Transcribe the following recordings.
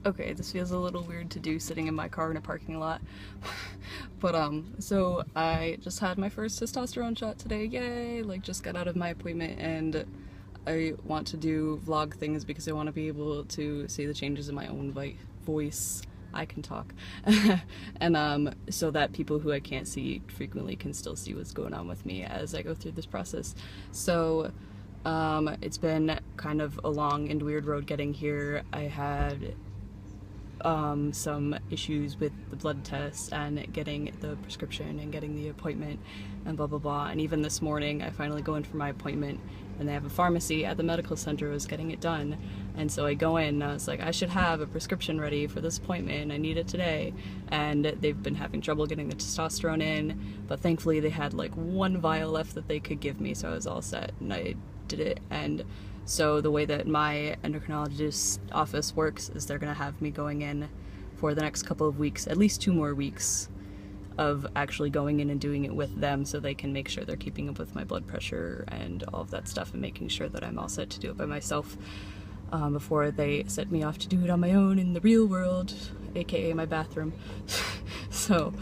Okay, this feels a little weird to do sitting in my car in a parking lot. But so I just had my first testosterone shot today. Yay! Like just got out of my appointment and I want to do vlog things because I want to be able to see the changes in my own voice. I can talk. And so that people who I can't see frequently can still see what's going on with me as I go through this process. So it's been kind of a long and weird road getting here. I had some issues with the blood test and getting the prescription and getting the appointment and blah blah blah. And even this morning I finally go in for my appointment and they have a pharmacy at the medical center who was getting it done. And so I go in and I was like, I should have a prescription ready for this appointment. I need it today. And they've been having trouble getting the testosterone in, but thankfully they had like one vial left that they could give me, so I was all set and I did it. And so the way that my endocrinologist office works is they're going to have me going in for the next couple of weeks, at least 2 more weeks of actually going in and doing it with them so they can make sure they're keeping up with my blood pressure and all of that stuff and making sure that I'm all set to do it by myself before they set me off to do it on my own in the real world, aka my bathroom. So,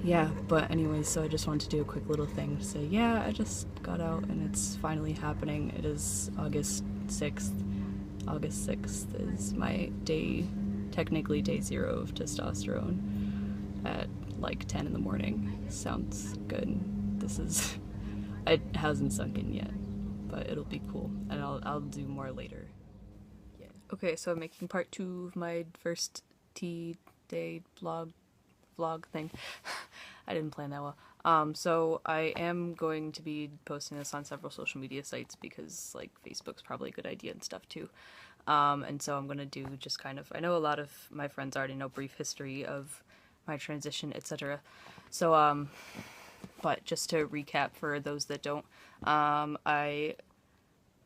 yeah, but anyways, so I just wanted to do a quick little thing to say, yeah, I just got out and it's finally happening. It is August 6th. August 6th is my day, technically day 0 of testosterone at like 10 in the morning. Sounds good. This is, it hasn't sunk in yet, but it'll be cool and I'll do more later. Yeah. Okay, so I'm making part 2 of my first T-Day vlog thing. I didn't plan that well. So I am going to be posting this on several social media sites because like Facebook's probably a good idea and stuff too. And so I'm gonna do just kind of, I know a lot of my friends already know brief history of my transition, etc. So but just to recap for those that don't, I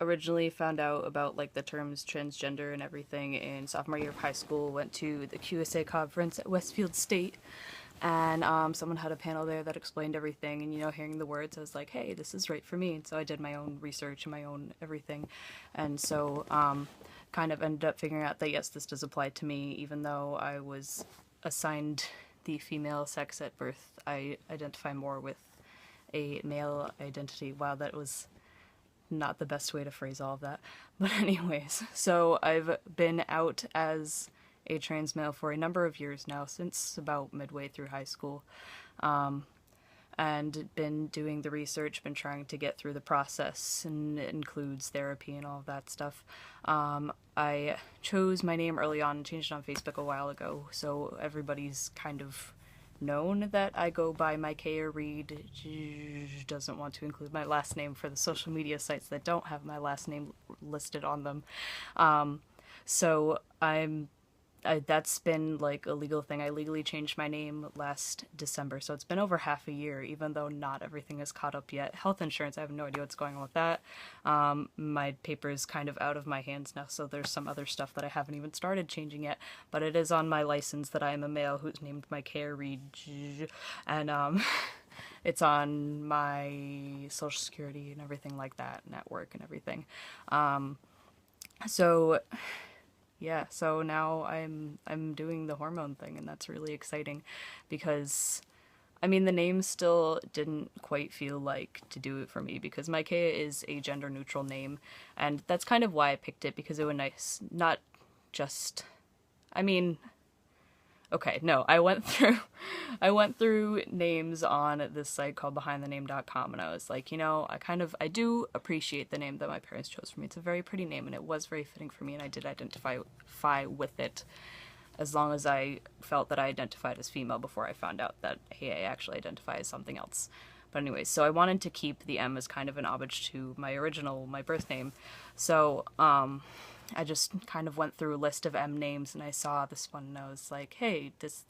originally found out about like the terms transgender and everything in sophomore year of high school. Went to the QSA conference at Westfield State, and someone had a panel there that explained everything. And hearing the words, I was like, hey, this is right for me. And so I did my own research and my own everything, and so kind of ended up figuring out that yes, this does apply to me, even though I was assigned the female sex at birth. I identify more with a male identity. Wow, that was not the best way to phrase all of that. But anyways, so I've been out as a trans male for a number of years now, since about midway through high school, and been doing the research, been trying to get through the process, and it includes therapy and all of that stuff. I chose my name early on and changed it on Facebook a while ago, so everybody's kind of known that I go by Micaiah Reed. Doesn't want to include my last name for the social media sites that don't have my last name listed on them. So that's been like a legal thing. I legally changed my name last December, so it's been over half a year, even though not everything is caught up yet. Health insurance, I have no idea what's going on with that. My paper is kind of out of my hands now, so there's some other stuff that I haven't even started changing yet, but it is on my license that I am a male who's named Micaiah Reed, and it's on my social security and everything like that, and at work and everything. So yeah, so now I'm doing the hormone thing, and that's really exciting because I mean the name still didn't quite feel like to do it for me because Micaiah is a gender neutral name, and that's kind of why I picked it, because it was nice, not just, I mean, okay, no, I went through names on this site called behindthename.com, and I was like, I do appreciate the name that my parents chose for me. It's a very pretty name, and it was very fitting for me, and I did identify with it, as long as I felt that I identified as female before I found out that, hey, I actually identify as something else. But anyways, so I wanted to keep the M as kind of an homage to my birth name. So, I just kind of went through a list of M names, and I saw this one, and I was like, hey, this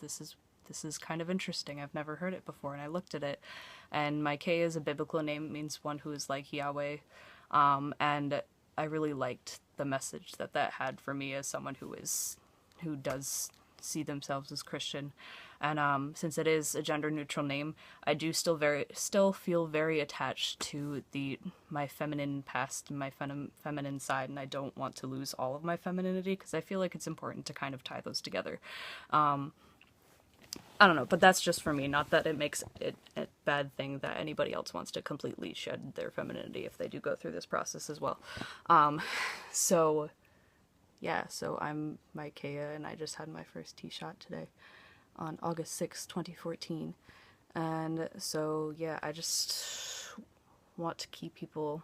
is kind of interesting. I've never heard it before, and I looked at it, and Micaiah is a biblical name. It means one who is like Yahweh, and I really liked the message that had for me as someone who does see themselves as Christian. And since it is a gender neutral name, I do still feel very attached to my feminine past, my feminine side, and I don't want to lose all of my femininity because I feel like it's important to kind of tie those together. I don't know, but that's just for me. Not that it makes it a bad thing that anybody else wants to completely shed their femininity if they do go through this process as well. So yeah, so I'm Micaiah, and I just had my first T-shot today on August 6th, 2014. And so yeah, I just want to keep people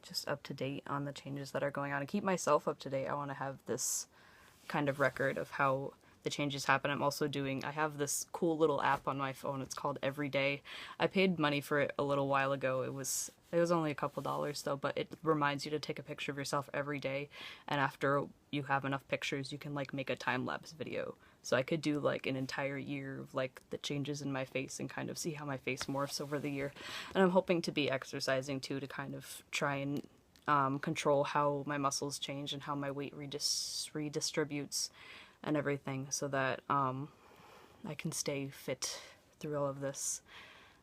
just up to date on the changes that are going on and keep myself up to date. I want to have this kind of record of how the changes happen. I have this cool little app on my phone. It's called Everyday. I paid money for it a little while ago. It was only a couple dollars though, but it reminds you to take a picture of yourself every day, and after you have enough pictures you can like make a time-lapse video. So I could do like an entire year of like the changes in my face and kind of see how my face morphs over the year. And I'm hoping to be exercising too, to kind of try and control how my muscles change and how my weight redistributes and everything, so that I can stay fit through all of this.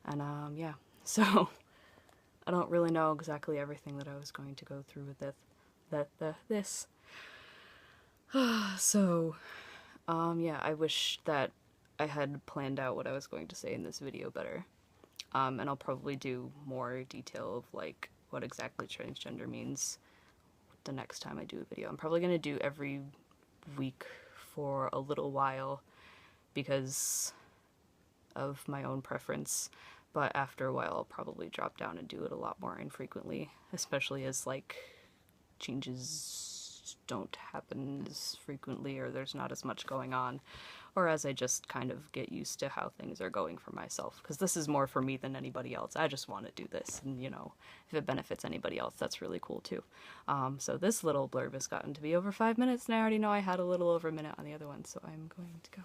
And yeah, so I don't really know exactly everything that I was going to go through with this. So yeah, I wish that I had planned out what I was going to say in this video better. And I'll probably do more detail of like what exactly transgender means the next time I do a video. I'm probably going to do every week for a little while because of my own preference, but after a while I'll probably drop down and do it a lot more infrequently, especially as like changes don't happen as frequently, or there's not as much going on, or as I just kind of get used to how things are going for myself, because this is more for me than anybody else. I just want to do this, and you know, if it benefits anybody else, that's really cool too. So this little blurb has gotten to be over 5 minutes, and I already know I had a little over a minute on the other one, so I'm going to go.